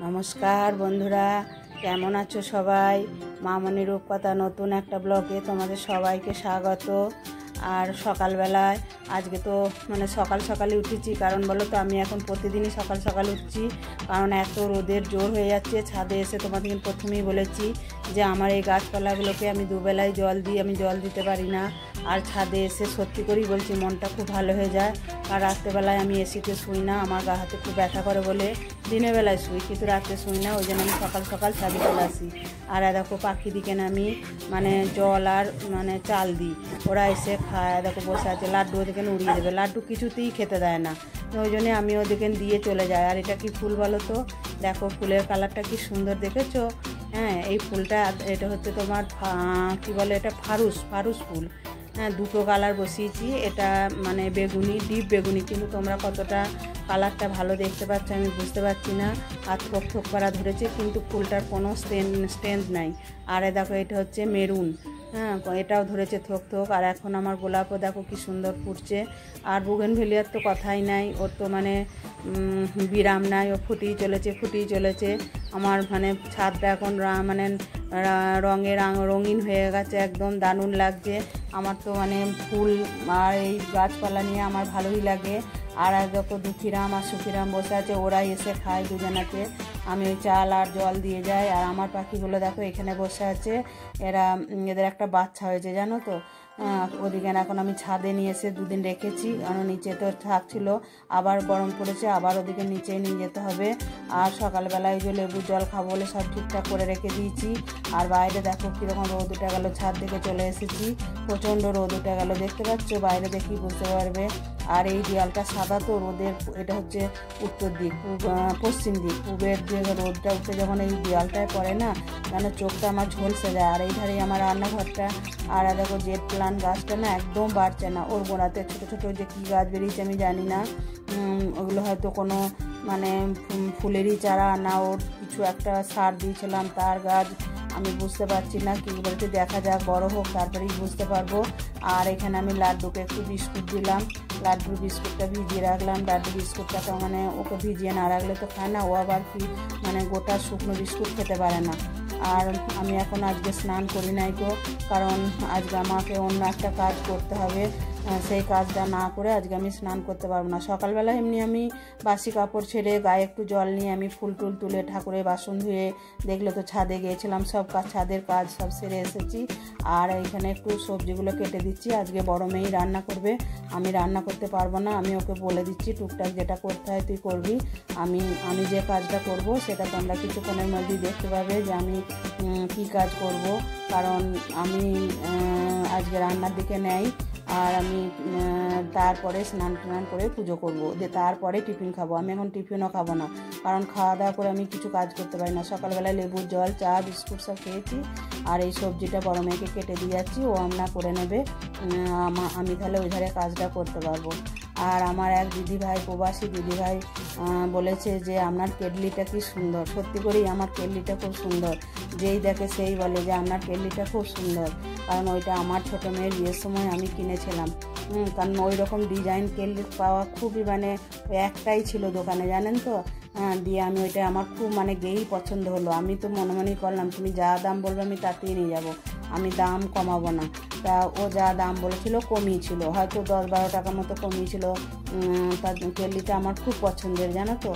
নমস্কার বন্ধুরা, কেমন আছো সবাই? মামনি রূপকথা নতুন একটা ব্লগে তোমাদের সবাইকে স্বাগত। আর সকালবেলায় আজকে তো সকাল সকালে উঠেছি, কারণ বলো তো আমি এখন প্রতিদিনই সকাল সকাল উঠছি, কারণ এত রোদের জোর হয়ে যাচ্ছে। ছাদে এসে তোমাদের প্রথমেই বলেছি যে আমার এই গাছপালাগুলোকে আমি দুবেলায় জল দিই, আমি জল দিতে পারি না। আর ছাদে এসে সত্যি করেই বলছি মনটা খুব ভালো হয়ে যায়। আর রাত্রেবেলায় আমি এসিতে শুই না, আমার গা হাতে খুব ব্যথা করে বলে দিনের বেলায় শুই, কিন্তু রাত্রে শুই না, ওই জন্য আমি সকাল সকাল ছাদে চলে আসি। আর দেখো পাখি দিকে আমি জল আর চাল দিই, ওরা এসে খায়। দেখো বসে আছে, লাড্ডু ওদিকে উড়িয়ে দেবে, লাড্ডু কিছুতেই খেতে দেয় না, ওই জন্যে আমি ওদিকে দিয়ে চলে যাই। আর এটা কি ফুল বলো তো, দেখো ফুলের কালারটা কি সুন্দর দেখেছো? হ্যাঁ, এই ফুলটা এটা হচ্ছে তোমার কি বলে, এটা ফারুস ফুল। হ্যাঁ, দুটো কালার বসিয়েছি, এটা বেগুনি, ডিপ বেগুনি, কিন্তু তোমরা কতটা কালারটা ভালো দেখতে পাচ্ছ আমি বুঝতে পারছি না। আর থোক থোক করা ধরেছে, কিন্তু ফুলটার কোনো স্ট্রেংথ নাই। আর দেখো এটা হচ্ছে মেরুন, হ্যাঁ এটাও ধরেছে থোক থোক। আর এখন আমার গোলাপও দেখো কি সুন্দর ফুটছে। আর বুগেনভেলিয়ার তো কথাই নাই, ওর তো বিরাম নাই, ও ফুটিয়ে চলেছে। আমার ছাদটা এখন রঙিন হয়ে গেছে, একদম দারুণ লাগছে। আমার তো ফুল আর এই গাছপালা নিয়ে আমার ভালোই লাগে। আর দেখো দুঃখীরাম আর সুখীরাম বসে আছে, ওরাই এসে খায় দুজনাতে, আমি ওই চাল আর জল দিয়ে যাই। আর আমার পাখিগুলো দেখো এখানে বসে আছে, এদের একটা বাচ্চা হয়েছে জানো তো। ওদিকে এখন আমি ছাদে নিয়ে এসে দুদিন রেখেছি, কারণ নিচে তো থাকছিল, আবার গরম পড়েছে, আবার ওদিকে নিচে নিয়ে যেতে হবে। আর সকালবেলায় যে লেবুর জল খাবো বলে সব ঠিকঠাক করে রেখে দিয়েছি। আর বাইরে দেখো কীরকম রোদ উঠে গেল, ছাদ থেকে চলে এসেছি, প্রচণ্ড রোদ উঠে গেল, দেখতে পাচ্ছ বাইরে দেখি বুঝতে পারবে। আর এই দেয়ালটা সাদা তো রোদের, এটা হচ্ছে উত্তর দিক, পশ্চিম দিক, পূবের যে রোদটা উঠে যখন এই দেয়ালটায় পড়ে না, যেন চোখটা আমার ঝলসে যায়। আর এই ধারে আমার রান্নাঘরটা। আর দেখো জেড প্লান্ট গাছটা না একদম বাড়ছে না, ওর গোড়াতে ছোটো ছোটো যে কী গাছ বেরিয়েছে আমি জানি না, ওগুলো হয়তো কোনো ফুলেরই চারা না, ওর কিছু একটা সার দিয়েছিলাম তার গাছ, আমি বুঝতে পারছি না কি বলতে। দেখা যাক, বড় হোক তারপরেই বুঝতে পারবো। আর এখানে আমি লাড্ডুকে একটু বিস্কুট দিলাম, লাড্ডুর বিস্কুটটা ভিজিয়ে রাখলাম। লাড্ডু বিস্কুটটা তো ওকে ভিজিয়ে না রাখলে তো খায় না, ও আবার কি গোটা শুকনো বিস্কুট খেতে পারে না। আর আমি এখন আজকে স্নান করি নাই তো, কারণ আজকে আমাকে অন্য একটা কাজ করতে হবে, সেই কাজটা না করে আজকে আমি স্নান করতে পারবো না। সকালবেলা এমনি আমি বাসি কাপড় ছেড়ে গায়ে একটু জল নিয়ে আমি ফুল টুল তুলে ঠাকুরের বাসন ধুয়ে, দেখলে তো ছাদে গিয়েছিলাম, সব ছাদের কাজ সব সেরে এসেছি। আর এইখানে একটু সবজিগুলো কেটে দিচ্ছি, আজকে বড় মেয়েই রান্না করবে, আমি রান্না করতে পারবো না। আমি ওকে বলে দিচ্ছি টুকটাক যেটা করতে হয় তুই করবি, আমি যে কাজটা করব সেটা তোমরা কিছুক্ষণের মধ্যেই দেখতে পাবে যে আমি কী কাজ করব, কারণ আমি আজকে রান্নার দিকে নেই। আর আমি তারপরে স্নান টান করে পুজো করবো, দিয়ে তারপরে টিফিন খাবো। আমি এখন টিফিনও খাবো না, কারণ খাওয়া দাওয়া করে আমি কিছু কাজ করতে পারি না। সকালবেলায় লেবুর জল, চা, বিস্কুট সব খেয়েছি। আর এই সবজিটা বড় মেয়েকে কেটে দিয়ে যাচ্ছি, ও রান্না করে নেবে, আমি তাহলে ওই ধারে কাজটা করতে পারবো। আর আমার এক দিদিভাই, প্রবাসী দিদিভাই বলেছে যে আপনার কেটলিটা কি সুন্দর। সত্যি করেই আমার কেটলিটা খুব সুন্দর, যেই দেখে সেই বলে যে আপনার কেটলিটা খুব সুন্দর, কারণ ওইটা আমার ছোটো মেয়ের বিয়ের সময় আমি কিনেছিলাম। কারণ ওই রকম ডিজাইন কেটলি পাওয়া খুবই একটাই ছিল দোকানে, জানেন তো। দিয়ে আমি ওইটা আমার খুব গেয়েই পছন্দ হলো। আমি তো মনে মনেই করলাম তুমি যা দাম বলবে আমি তাতেই নিয়ে যাব, আমি দাম কমাবো না। তা ও যা দাম বলেছিল কমিয়েছিল, হয়তো 10-12 টাকা মতো কমিয়েছিল। তার কেটলিটা আমার খুব পছন্দের, জানো তো।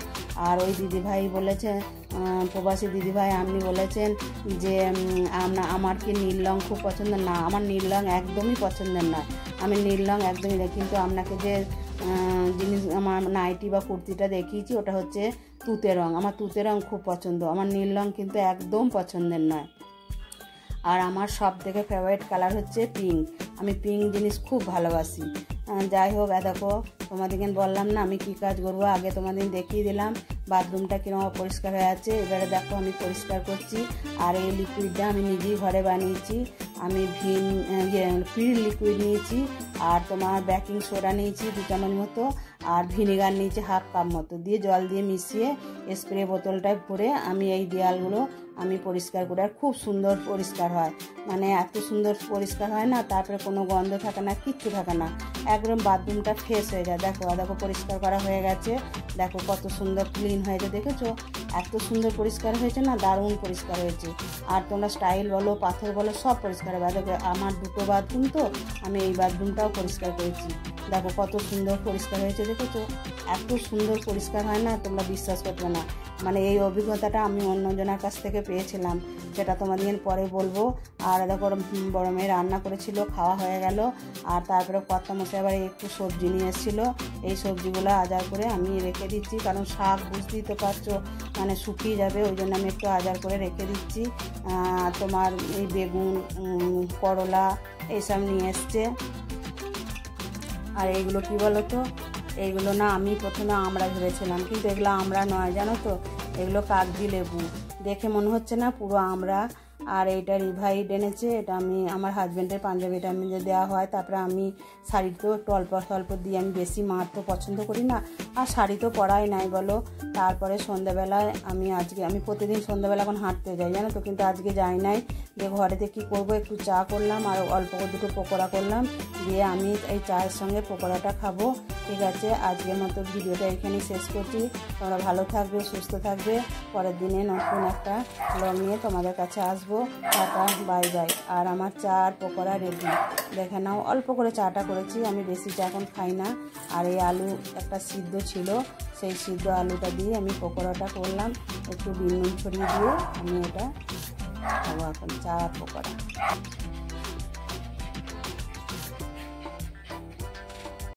আর ওই দিদিভাই বলেছে, প্রবাসী দিদিভাই আপনি বলেছেন যে আমার কি নীল রঙ খুব পছন্দের না, আমার নীল রঙ একদমই পছন্দের নয়, আমি নীল রঙ একদমই না। কিন্তু আপনাকে যে জিনিস আমার নাইটি বা কুর্তিটা দেখিয়েছি ওটা হচ্ছে তুতে রঙ, আমার তুতে রঙ খুব পছন্দ, আমার নীল রঙ কিন্তু একদম পছন্দের নয়। আর আমার সব থেকে ফেভারিট কালার হচ্ছে পিঙ্ক, আমি পিঙ্ক জিনিস খুব ভালোবাসি। যাই হোক, দেখো তোমাদেরকে বললাম না আমি কী কাজ করবো, আগে তোমাদের দেখিয়ে দিলাম বাথরুমটা কীরকম পরিষ্কার হয়ে আছে। এবারে দেখো আমি পরিষ্কার করছি। আর এই লিকুইডটা আমি নিজেই ঘরে বানিয়েছি, আমি পির লিকুইড নিয়েছি, আর তোমার বেকিং সোডা নিয়েছি 2 চামচ মতো, আর ভিনেগার নিয়েছি 1/2 কাপ মতো, দিয়ে জল দিয়ে মিশিয়ে স্প্রে বোতলটায় ভরে আমি এই দেয়ালগুলো আমি পরিষ্কার করি। আর খুব সুন্দর পরিষ্কার হয়, মানে এত সুন্দর পরিষ্কার হয় না, তারপরে কোনো গন্ধ থাকে না, কিচ্ছু থাকে না, একদম বাথরুমটা ফ্রেশ হয়ে যায়। দেখো দেখো পরিষ্কার করা হয়ে গেছে, দেখো কত সুন্দর ক্লিন হয়েছে, দেখেছো এত সুন্দর পরিষ্কার হয়েছে না, দারুণ পরিষ্কার হয়েছে। আর তোমরা স্টাইল বলো পাথর বলো সব পরিষ্কার হবে। দেখো আমার দুটো বাথরুম তো, আমি এই বাথরুমটাও পরিষ্কার করেছি, দেখো কত সুন্দর পরিষ্কার হয়েছে, দেখেছো এত সুন্দর পরিষ্কার হয় না, তোমরা বিশ্বাস করবে না। মানে এই অভিজ্ঞতাটা আমি অন্যজনের কাছ থেকে পেয়েছিলাম, সেটা তোমাদের পরে বলবো। আর দেখো বড় মেয়ে রান্না করেছিল, খাওয়া হয়ে গেল। আর তারপরে কর্তামশাই আবার একটু সবজি নিয়ে এসেছিলো, এই সবজিগুলো আজার করে আমি রেখে দিচ্ছি, কারণ শাক বুঝতেই তো পারছো মানে শুকিয়ে যাবে, ওই জন্য আমি একটু আজার করে রেখে দিচ্ছি। তোমার এই বেগুন, করলা এইসব নিয়ে এসছে। আর এইগুলো কি বলো তো, এইগুলো না আমি প্রথমে আমরা ভেবেছিলাম, কিন্তু এগুলো আমরা নয় জানো তো, এগুলো কাগজি লেবু, দেখে মনে হচ্ছে না পুরো আমরা। আর এইটা রিভাইড এনেছে, এটা আমি আমার হাজব্যান্ডের পাঞ্জাবিটা আমি যে দেওয়া হয়, তারপরে আমি শাড়িতেও একটু অল্প অল্প দিই, আমি বেশি মার তো পছন্দ করি না, আর শাড়ি তো পরাই নাই বলো। তারপরে সন্ধ্যাবেলায় আমি প্রতিদিন সন্ধ্যাবেলা এখন হাঁটতে যাই জানো তো, কিন্তু আজকে যাই নাই, যে ঘরেতে কী করবো, একটু চা করলাম আর অল্প দুটো পকোড়া করলাম, দিয়ে আমি এই চায়ের সঙ্গে পকোড়াটা খাবো। ঠিক আছে, আজকের মতো ভিডিওটা এখানেই শেষ করছি। তোমরা ভালো থাকবে, সুস্থ থাকবে, পরের দিনে নতুন একটা ব্লগ নিয়ে তোমাদের কাছে আসবো। Tata, bye bye. আর আমার চা আর পকোড়া রেডি, দেখে নাও, অল্প করে চাটা করেছি, আমি বেশি চা এখন খাই না। আর এই আলু একটা সিদ্ধ ছিল, সেই সিদ্ধ আলুটা দিয়ে আমি পকোড়াটা করলাম, একটু বিন নুন ছড়িয়ে দিয়ে আমি এটা খাবো এখন, চা আর পকোড়া।